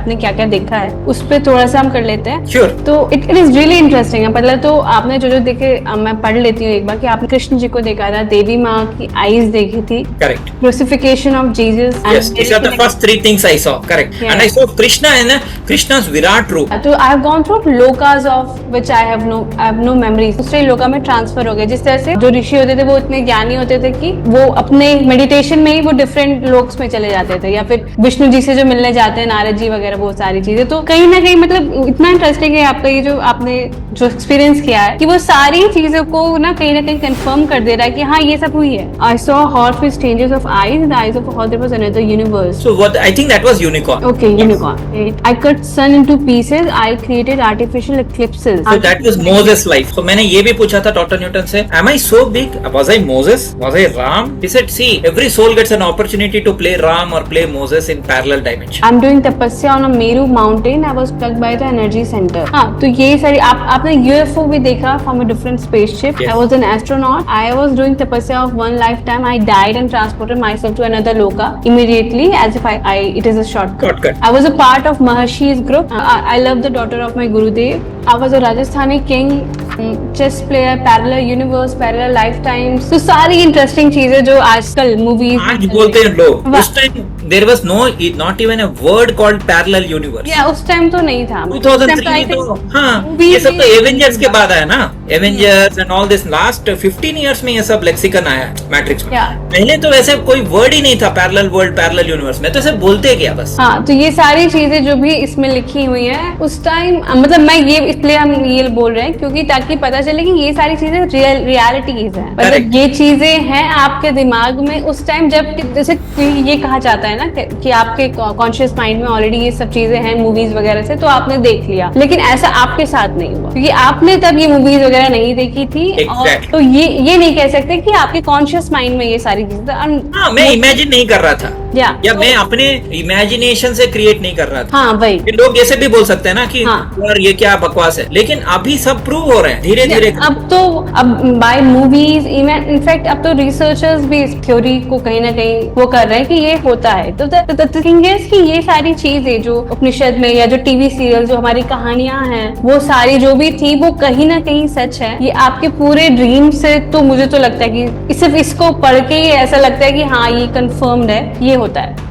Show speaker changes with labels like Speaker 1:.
Speaker 1: आपने क्या क्या देखा है, उस पर थोड़ा सा हम कर लेते हैं।
Speaker 2: Sure.
Speaker 1: तो इट इज रियली इंटरेस्टिंग है। पहले तो आपने जो जो देखे मैं पढ़ लेती हूँ एक बार कि आपने कृष्ण जी को देखा था, देवी माँ की आईज देखी थी,
Speaker 2: Correct.
Speaker 1: Crucifixion of Jesus.
Speaker 2: Yes, these are the first three things I saw. Correct.
Speaker 1: Yeah.
Speaker 2: And I saw Krishna and Krishna's Virat roop.
Speaker 1: तो I have gone through lokas of which I have no memories. दूसरे लोका में transfer हो गए। जिस तरह से जो ऋषि होते थे वो इतने ज्ञानी होते थे कि वो अपने मेडिटेशन में ही वो डिफरेंट लोक्स में चले जाते थे, या फिर विष्णु जी से जो मिलने जाते हैं, नारद जी वगैरह, वो सारी चीजें। तो कहीं ना कहीं मतलब इतना इंटरेस्टिंग है आपका ये जो आपने जो एक्सपीरियंस किया है, कि वो सारी चीजों को ना कहीं कंफर्म कर दे रहा है कि हाँ ये सब हुई है। I saw horrific changes of eyes, the eyes of her, there was another universe.
Speaker 2: So what I think that was unicorn.
Speaker 1: Okay, unicorn. I cut sun into pieces. I created artificial eclipses.
Speaker 2: So that was Moses' life. So मैंने ये भी पूछा था doctor Newton से, Am I so big? Was I Moses? Was I Ram? He said, see, every soul gets an opportunity to play Ram or play Moses in parallel dimension.
Speaker 1: I'm doing tapasya on a Meru mountain. I was plugged by the energy center. हाँ, तो ये सारी आपने UFO भी देखा from a different spaceship.
Speaker 2: Yes.
Speaker 1: I was an astronaut. I was doing tapasya of one lifetime. I died and transported myself to another loka immediately, as if it is a shortcut. I was a part of Maharshi's group. I love the daughter of my Gurudev. I was a Rajasthani king, chess player, parallel universe, parallel lifetimes. तो सारी interesting चीजें जो आजकल movies
Speaker 2: आज बोलते हैं लोग, उस time there was not even a word called parallel universe.
Speaker 1: या उस टाइम तो नहीं था।
Speaker 2: 2003 में तो हाँ, ये सब तो एवेंजर्स के बाद आया ना, Avengers end all this last 15 years में ये सब लेक्सिकन आया मैट्रिक्स में। पहले तो वैसे कोई वर्ड ही नहीं था पैरेलल वर्ल्ड, पैरेलल यूनिवर्स में, तो सिर्फ बोलते क्या बस।
Speaker 1: हाँ, तो ये सारी चीजें जो भी इसमें लिखी हुई है उस टाइम, मतलब मैं ये इसलिए हम ये बोल रहे हैं क्योंकि ताकि पता चले कि ये सारी चीजें रियलिटीज है, मतलब ये चीजें हैं आपके दिमाग में उस टाइम, जब जैसे ये कहा जाता है ना कि आपके कॉन्शियस माइंड में ऑलरेडी ये सब चीजें हैं मूवीज वगैरह से, तो आपने देख लिया, लेकिन ऐसा आपके साथ नहीं हुआ क्योंकि आपने तब ये मूवीज वगैरह नहीं देखी थी। और तो ये नहीं कह सकते कि आपके कॉन्शियस माइंड में ये सारी चीजें।
Speaker 2: हाँ, मैं इमेजिन नहीं कर रहा था या मैं अपने इमेजिनेशन से क्रिएट नहीं कर रहा था।
Speaker 1: हाँ, वही
Speaker 2: लोग ऐसे भी बोल सकते हैं ना कि यार ये क्या बकवास है, लेकिन अभी सब प्रूव हो रहे हैं धीरे धीरे।
Speaker 1: अब बाय मूवीज, इनफैक्ट अब तो रिसर्चर्स भी इस थ्योरी को कहीं ना कहीं वो कर रहे हैं कि ये होता है। तो थिंग इज कि ये सारी चीजें जो उपनिषद में या जो टीवी सीरियल जो हमारी कहानियां हैं, वो सारी जो भी थी वो कहीं ना कहीं सच है। ये आपके पूरे ड्रीम से, तो मुझे तो लगता है कि सिर्फ इसको पढ़ के ही ऐसा लगता है कि हाँ ये कंफर्म्ड है, ये होता है।